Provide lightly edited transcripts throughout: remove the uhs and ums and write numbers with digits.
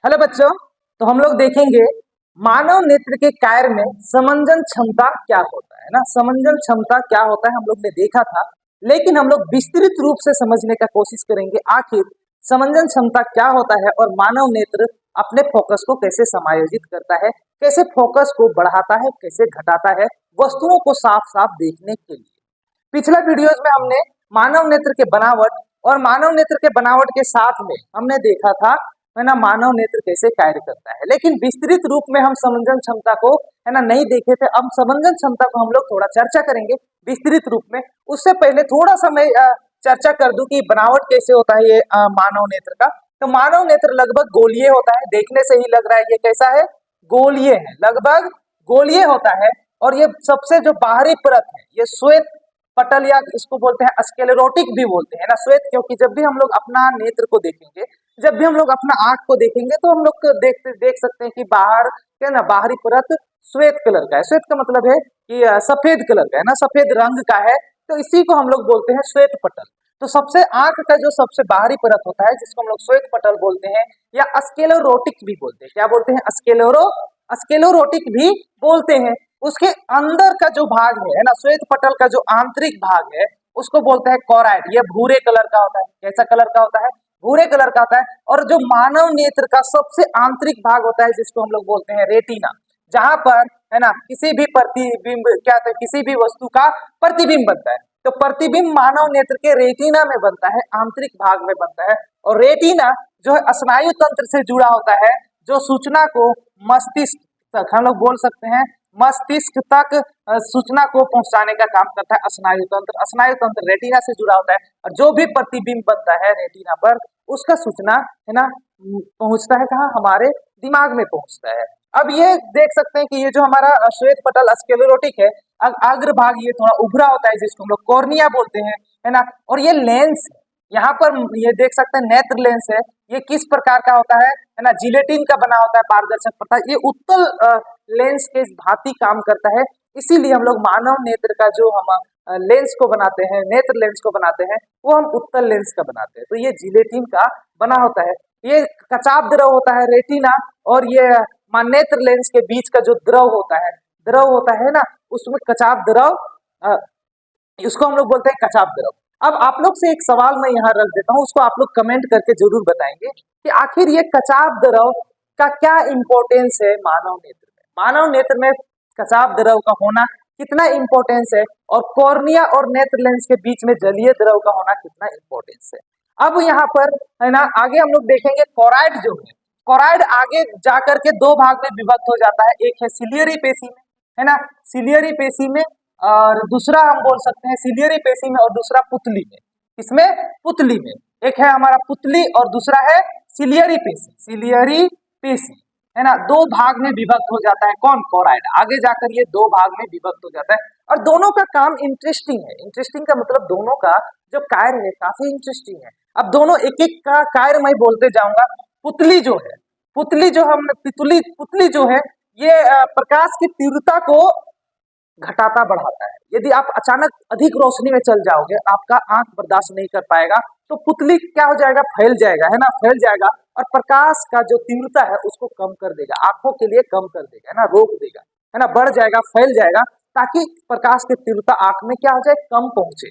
Hello बच्चों। तो हम लोग देखेंगे मानव नेत्र के कार्य में समंजन क्षमता क्या होता है ना। समंजन क्षमता क्या होता है हम लोग ने देखा था, लेकिन हम लोग विस्तृत रूप से समझने का कोशिश करेंगे आखिर समंजन क्षमता क्या होता है और मानव नेत्र अपने फोकस को कैसे समायोजित करता है, कैसे फोकस को बढ़ाता है, कैसे घटाता है वस्तुओं को साफ साफ देखने के लिए। पिछला वीडियोज में हमने मानव नेत्र के बनावट और मानव नेत्र के बनावट के साथ में हमने देखा था है ना मानव नेत्र कैसे कार्य करता है, लेकिन विस्तृत रूप में हम समंजन क्षमता को है ना नहीं देखे थे। अब समंजन क्षमता को हम लोग थोड़ा चर्चा करेंगे विस्तृत रूप में। उससे पहले थोड़ा सा मैं चर्चा कर दूं कि बनावट कैसे होता है ये मानव नेत्र का। तो मानव नेत्र लगभग गोलीय होता है, देखने से ही लग रहा है ये कैसा है, गोलीय है, लगभग गोलीय होता है। और ये सबसे जो बाहरी परत है ये श्वेत पटल या इसको बोलते हैं स्क्लेरोटिक भी बोलते हैं ना, श्वेत, क्योंकि जब भी हम लोग अपना नेत्र को देखेंगे, जब भी हम लोग अपना आंख को देखेंगे तो हम लोग देख सकते हैं कि बाहर क्या ना बाहरी परत श्वेत कलर का है। श्वेत का मतलब है कि सफेद कलर का है ना, सफेद रंग का है, तो इसी को हम लोग बोलते हैं श्वेत पटल। तो सबसे आंख का जो सबसे बाहरी परत होता है जिसको हम लोग श्वेत पटल बोलते हैं या स्क्लेरोटिक भी बोलते हैं। क्या बोलते हैं? स्क्लेरोटिक भी बोलते हैं। उसके अंदर का जो भाग है ना, श्वेत पटल का जो आंतरिक भाग है उसको बोलते हैं कोराइड। ये भूरे कलर का होता है। कैसा कलर का होता है? भूरे कलर का होता है। और जो मानव नेत्र का सबसे आंतरिक भाग होता है जिसको हम लोग बोलते हैं रेटिना, जहां पर है ना किसी भी प्रतिबिंब क्या होता है, किसी भी वस्तु का प्रतिबिंब बनता है। तो प्रतिबिंब मानव नेत्र के रेटिना में बनता है, आंतरिक भाग में बनता है। और रेटिना जो है स्नायु तंत्र से जुड़ा होता है, जो सूचना को मस्तिष्क तक, हम लोग बोल सकते हैं मस्तिष्क तक सूचना को पहुंचाने का काम करता है स्नायु तंत्र। स्नायु तंत्र रेटिना से जुड़ा होता है और जो भी प्रतिबिंब बनता है रेटिना पर उसका सूचना है ना पहुंचता है कहाँ? हमारे दिमाग में पहुंचता है। अब ये देख सकते हैं कि ये जो हमारा श्वेत पटल स्क्लेरोटिक है, अग्र भाग ये थोड़ा उभरा होता है जिसको हम लोग कॉर्निया बोलते हैं, है ना। और ये लेंस यहाँ पर ये देख सकते हैं नेत्र लेंस है। ये किस प्रकार का होता है ना, जिलेटिन का बना होता है, पारदर्शक पता है। ये उत्तल लेंस के भांति काम करता है। इसीलिए हम लोग मानव नेत्र का जो हम लेंस को बनाते हैं, नेत्र लेंस को बनाते हैं, वो हम उत्तल लेंस का बनाते हैं। तो ये जिलेटिन का बना होता है। ये कचाप द्रव होता है रेटिना और ये नेत्र लेंस के बीच का जो द्रव होता है ना, उसमें कचाप द्रव, इसको हम लोग बोलते हैं कचाप द्रव। अब आप लोग से एक सवाल मैं यहाँ रख देता हूँ, उसको आप लोग कमेंट करके जरूर बताएंगे कि आखिर ये कचाप द्रव का क्या इंपॉर्टेंस है मानव नेत्र में। मानव नेत्र में कचाप द्रव का होना कितना इंपॉर्टेंस है और कॉर्निया और नेत्र लेंस के बीच में जलीय द्रव का होना कितना इंपॉर्टेंस है। अब यहाँ पर है ना आगे हम लोग देखेंगे कोराइड जो है, कोराइड आगे जाकर के दो भाग में विभक्त हो जाता है। एक है सिलियरी पेशी में, है ना, सिलियरी पेशी में, और दूसरा हम बोल सकते हैं सिलियरी पेशी में और दूसरा पुतली में। इसमें पुतली में एक है हमारा पुतली और दूसरा है सिलियरी पेशी। सिलियरी पेशी है ना दो भाग में विभक्त हो जाता है। कौन? कोराइड। आगे जाकर ये दो भाग में विभक्त हो जाता है और दोनों का काम इंटरेस्टिंग है। इंटरेस्टिंग का मतलब दोनों का जो कार्य है काफी इंटरेस्टिंग है। अब दोनों एक एक का कार्य मैं बोलते जाऊंगा। पुतली जो है, पुतली जो है ये प्रकाश की तीव्रता को घटाता बढ़ाता है। यदि आप अचानक अधिक रोशनी में चल जाओगे, आपका आंख बर्दाश्त नहीं कर पाएगा, तो पुतली क्या हो जाएगा? फैल जाएगा, है ना, फैल जाएगा और प्रकाश का जो तीव्रता है उसको कम कर देगा, आंखों के लिए कम कर देगा, है ना, रोक देगा, है ना, बढ़ जाएगा, फैल जाएगा, ताकि प्रकाश की तीव्रता आंख में क्या हो जाए? कम पहुंचे।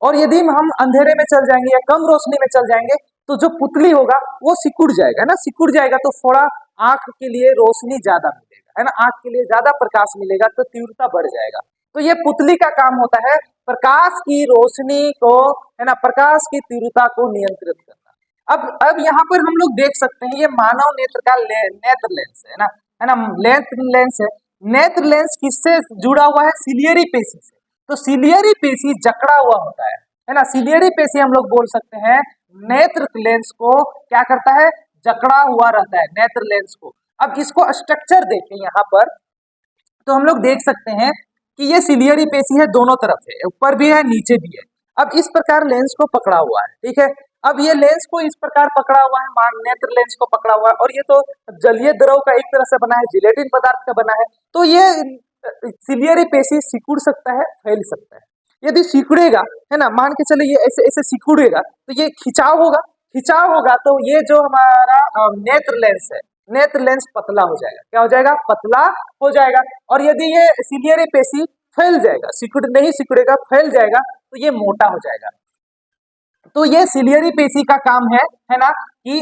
और यदि हम अंधेरे में चल जाएंगे या कम रोशनी में चल जाएंगे तो जो पुतली होगा वो सिकुड़ जाएगा, है ना, सिकुड़ जाएगा तो थोड़ा आंख के लिए रोशनी ज्यादा मिलेगा, है ना, आंख के लिए ज्यादा प्रकाश मिलेगा तो तीव्रता बढ़ जाएगा। तो ये पुतली का काम होता है प्रकाश की रोशनी को, है ना, प्रकाश की तीव्रता को नियंत्रित करना। अब यहाँ पर हम लोग देख सकते हैं ये मानव नेत्र का नेत्र लेंस है ना, नेत्र लेंस है। नेत्र लेंस किससे जुड़ा हुआ है? सिलियरी पेशी से। तो सिलियरी पेशी जकड़ा हुआ होता है ना, सिलियरी पेशी हम लोग बोल सकते हैं नेत्र लेंस को क्या करता है? जकड़ा हुआ रहता है नेत्र लेंस को। अब इसको स्ट्रक्चर देखें यहाँ पर तो हम लोग देख सकते हैं कि ये सिलियरी पेशी है, दोनों तरफ है, ऊपर भी है नीचे भी है। अब इस प्रकार लेंस को पकड़ा हुआ है, ठीक है। अब ये लेंस को इस प्रकार पकड़ा हुआ है, नेत्र लेंस को पकड़ा हुआ है और ये तो जलीय द्रव का एक तरह से बना है, जिलेटिन पदार्थ का बना है। तो ये सिलियरी पेशी सिकुड़ सकता है, फैल सकता है। यदि सिकुड़ेगा, है ना, मान के चले ये ऐसे ऐसे सिकुड़ेगा तो ये खिंचाव होगा, खिंचाव होगा तो ये जो हमारा नेत्र लेंस है, नेत्र लेंस पतला हो जाएगा। क्या हो जाएगा? पतला हो जाएगा। और यदि ये सिलियरी पेशी फैल जाएगा, सिकुड़ नहीं सिकुड़ेगा, फैल जाएगा, तो ये मोटा हो जाएगा। तो ये सिलियरी पेशी का काम है ना, कि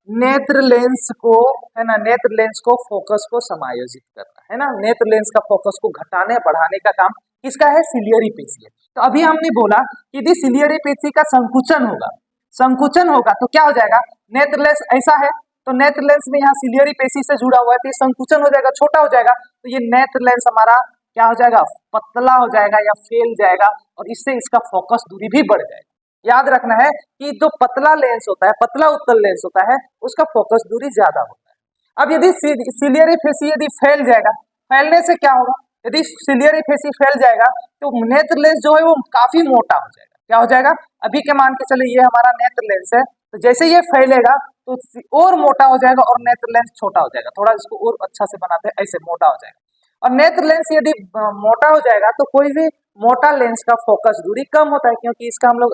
नेत्र लेंस को, है ना, नेत्र लेंस को फोकस को समायोजित करना, है ना, नेत्र लेंस का फोकस को घटाने बढ़ाने का काम किसका है? सिलियरी पेशी है। तो अभी हमने बोला कि यदि सिलियरी पेशी का संकुचन होगा, संकुचन होगा तो क्या हो जाएगा? नेत्र लेंस ऐसा है तो नेत्र लेंस में यहाँ सिलियरी पेशी से जुड़ा हुआ है, तो ये संकुचन हो जाएगा, छोटा हो जाएगा, तो ये नेत्र लेंस हमारा क्या हो जाएगा? पतला हो जाएगा या फैल जाएगा, और इससे इसका फोकस दूरी भी बढ़ जाएगा। याद रखना है कि जो पतला लेंस होता है, पतला उत्तल लेंस होता है, उसका फोकस दूरी ज्यादा होता है। अब यदि सिलियरी पेशी यदि फैल जाएगा, फैलने से क्या होगा? यदि सिलियरी पेशी फैल जाएगा तो नेत्र लेंस जो है वो काफी मोटा हो जाएगा। क्या हो जाएगा? अभी के मान के चले ये हमारा नेत्र लेंस है, तो जैसे ये फैलेगा तो और मोटा हो जाएगा और नेत्र लेंस छोटा हो जाएगा। थोड़ा इसको और अच्छा से बनाते हैं, ऐसे मोटा हो जाएगा। और नेत्र लेंस यदि मोटा हो जाएगा तो कोई भी मोटा लेंस का फोकस दूरी कम होता है, क्योंकि इसका हम लोग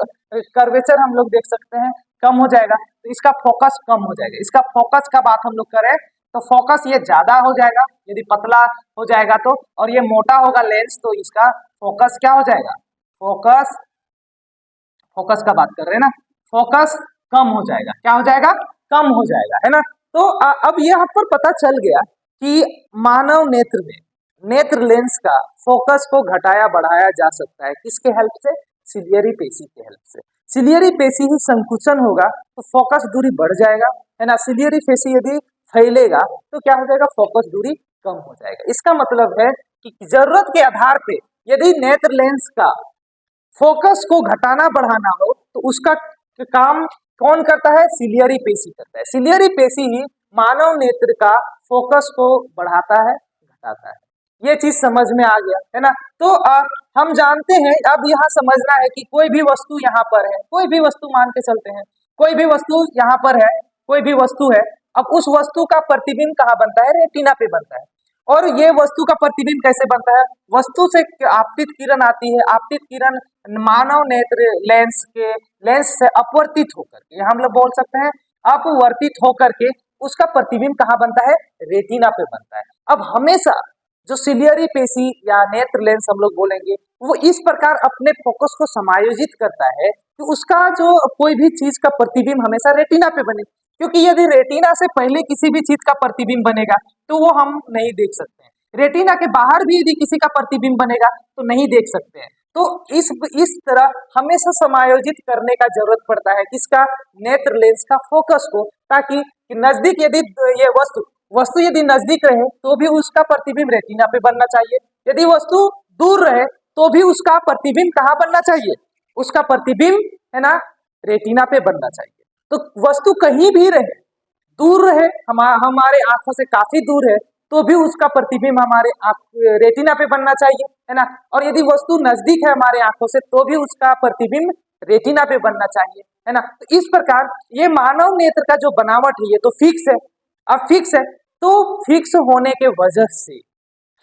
कर्वेचर हम लोग देख सकते हैं, कम हो जाएगा, तो इसका फोकस कम हो जाएगा। इसका फोकस का बात हम लोग करें तो फोकस ये ज्यादा हो जाएगा यदि पतला हो जाएगा तो, और ये मोटा होगा लेंस तो इसका फोकस क्या हो जाएगा? फोकस, फोकस का बात कर रहे हैं ना, फोकस कम हो जाएगा। क्या हो जाएगा? कम हो जाएगा, है ना। तो अब यहाँ पर पता चल गया कि मानव नेत्र में नेत्र लेंस का फोकस को घटाया बढ़ाया जा सकता है, किसके हेल्प से? सिलियरी पेशी के हेल्प से। सिलियरी पेशी ही संकुचन होगा तो फोकस दूरी बढ़ जाएगा, है ना। सिलियरी पेशी यदि फैलेगा तो क्या हो जाएगा? फोकस दूरी कम हो जाएगा। इसका मतलब है कि जरूरत के आधार पे यदि नेत्र लेंस का फोकस को घटाना बढ़ाना हो तो उसका काम कौन करता है? सिलियरी पेशी करता है। सिलियरी पेशी ही मानव नेत्र का फोकस को बढ़ाता है, घटाता है। ये चीज समझ में आ गया, है ना। तो हम जानते हैं, अब यहाँ समझना है कि कोई भी वस्तु यहाँ पर है, कोई भी वस्तु मान के चलते हैं, कोई भी वस्तु यहाँ पर है, कोई भी वस्तु है। अब उस वस्तु का प्रतिबिंब कहाँ बनता है? रेटिना पे बनता है। और ये वस्तु का प्रतिबिंब कैसे बनता है? वस्तु से आपतित किरण आती है, आपतित किरण मानव नेत्र लेंस से अपवर्तित होकर के, यहाँ हम लोग बोल सकते हैं अपवर्तित होकर के उसका प्रतिबिंब कहाँ बनता है? रेटिना पे बनता है। अब हमेशा जो सिलियरी पेशी या नेत्र लेंस हम लोग बोलेंगे, वो इस प्रकार अपने फोकस को समायोजित करता है कि उसका जो कोई भी चीज का प्रतिबिंब हमेशा रेटिना पे बने, क्योंकि यदि रेटिना से पहले किसी भी चीज का प्रतिबिंब बनेगा तो वो हम नहीं देख सकते हैं। रेटिना के बाहर भी यदि किसी का प्रतिबिंब बनेगा तो नहीं देख सकते हैं। तो इस तरह हमेशा समायोजित करने का जरूरत पड़ता है किसका? नेत्र लेंस का फोकस को, ताकि नजदीक यदि ये वस्तु यदि नजदीक रहे तो भी उसका प्रतिबिंब रेटिना पे बनना चाहिए, यदि वस्तु दूर रहे तो भी उसका प्रतिबिंब कहाँ बनना चाहिए? उसका प्रतिबिंब, है ना, रेटिना पे बनना चाहिए। तो वस्तु कहीं भी रहे, दूर रहे, हमारे आंखों से काफी दूर है, तो भी उसका प्रतिबिंब हमारे रेटिना पे बनना चाहिए, है ना। और यदि वस्तु नजदीक है हमारे आंखों से तो भी उसका प्रतिबिंब रेटिना पे बनना चाहिए, है ना। तो इस प्रकार ये मानव नेत्र का जो बनावट है ये तो फिक्स है। अब फिक्स है तो फिक्स होने के वजह से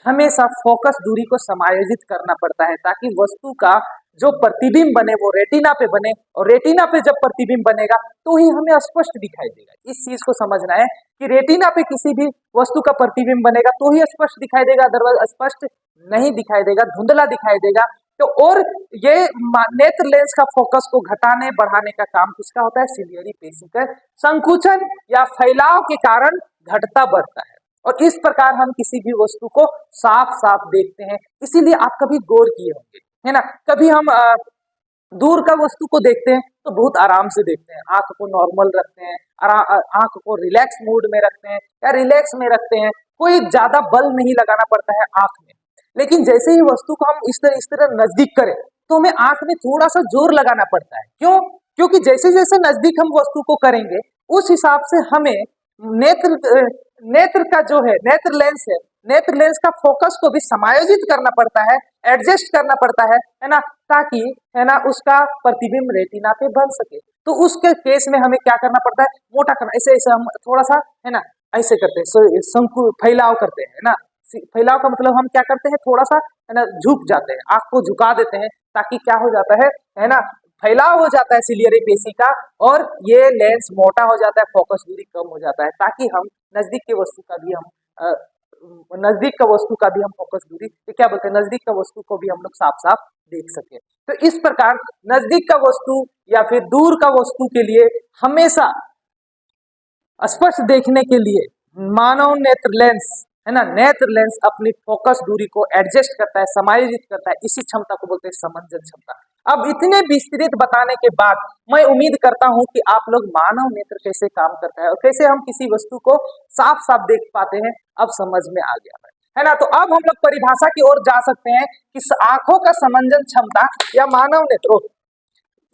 हमेशा फोकस दूरी को समायोजित करना पड़ता है, ताकि वस्तु का जो प्रतिबिंब बने वो रेटिना पे बने, और रेटिना पे जब प्रतिबिंब बनेगा तो ही हमें स्पष्ट दिखाई देगा। इस चीज को समझना है कि रेटिना पे किसी भी वस्तु का प्रतिबिंब बनेगा तो ही स्पष्ट दिखाई देगा, अदरवाइज स्पष्ट नहीं दिखाई देगा, धुंधला दिखाई देगा। तो और ये नेत्र लेंस का फोकस को घटाने बढ़ाने का काम किसका होता है? सिलियरी पेशी का संकुचन या फैलाव के कारण घटता बढ़ता है, और इस प्रकार हम किसी भी वस्तु को साफ साफ देखते हैं। इसीलिए आप कभी गौर किए होंगे, है ना, कभी हम दूर का वस्तु को देखते हैं तो बहुत आराम से देखते हैं, आंख को नॉर्मल रखते हैं, आंख को रिलैक्स मूड में रखते हैं या रिलैक्स में रखते हैं, कोई ज्यादा बल नहीं लगाना पड़ता है आंख में। लेकिन जैसे ही वस्तु को हम इस तरह नजदीक करें तो हमें आंख में थोड़ा सा जोर लगाना पड़ता है। क्यों? क्योंकि जैसे जैसे नजदीक हम वस्तु को करेंगे उस हिसाब से हमें नेत्र का जो है नेत्र लेंस है, नेत्र लेंस का फोकस को भी समायोजित करना पड़ता है, एडजस्ट करना पड़ता है ना, ताकि, है ना, उसका प्रतिबिंब रेटिना पे बन सके। तो उसके केस में हमें क्या करना पड़ता है? मोटा करना, ऐसे ऐसे हम थोड़ा सा, है ना, ऐसे करते हैं, शंकु फैलाव करते हैं, है ना। फैलाव का मतलब हम क्या करते हैं? थोड़ा सा, है ना, झुक जाते हैं, आंख को झुका देते हैं, ताकि क्या हो जाता है ना, फैलाव हो जाता है सिलियरी पेशी का, और ये लेंस मोटा हो जाता है, फोकस दूरी कम हो जाता है, ताकि हम नजदीक के वस्तु का भी हम फोकस दूरी क्या बोलते हैं, नजदीक का वस्तु को भी हम लोग साफ साफ देख सके। तो इस प्रकार नजदीक का वस्तु या फिर दूर का वस्तु के लिए हमेशा स्पष्ट देखने के लिए मानव नेत्र लेंस है ना, नेत्र लेंस अपनी फोकस दूरी को एडजस्ट करता है, समायोजित करता है। इसी क्षमता को बोलते हैं समंजन क्षमता। अब इतने विस्तृत बताने के बाद मैं उम्मीद करता हूं कि आप लोग मानव नेत्र कैसे काम करता है और कैसे हम किसी वस्तु को साफ साफ देख पाते हैं, अब समझ में आ गया है ना। तो अब हम लोग परिभाषा की ओर जा सकते हैं कि आंखों का समंजन क्षमता या मानव नेत्र,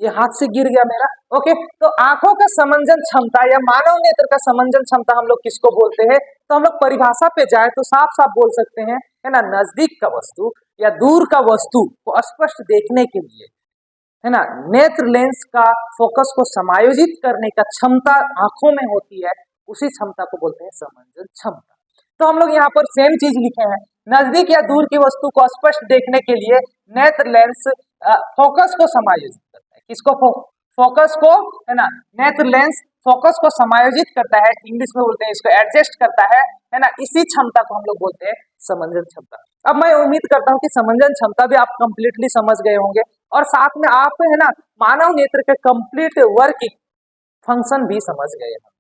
ये हाथ से गिर गया मेरा, ओके। तो आंखों का समंजन क्षमता या मानव नेत्र का समंजन क्षमता हम लोग किसको बोलते हैं, तो हम लोग परिभाषा पे जाए तो साफ साफ बोल सकते हैं, है ना, नजदीक का वस्तु या दूर का वस्तु को स्पष्ट देखने के लिए, है ना, नेत्र लेंस का फोकस को समायोजित करने का क्षमता आंखों में होती है, उसी क्षमता को बोलते हैं समंजन क्षमता। तो हम लोग यहाँ पर सेम चीज लिखे हैं, नजदीक या दूर की वस्तु को स्पष्ट देखने के लिए नेत्र लेंस फोकस को समायोजित करता है, किसको, फोकस को, है ना, नेत्र लेंस फोकस को समायोजित करता है, इंग्लिश में बोलते हैं इसको एडजस्ट करता है ना, इसी क्षमता को हम लोग बोलते हैं समंजन क्षमता। अब मैं उम्मीद करता हूं कि समंजन क्षमता भी आप कंप्लीटली समझ गए होंगे, और साथ में आप, है ना, मानव नेत्र के कंप्लीट वर्किंग फंक्शन भी समझ गए होंगे।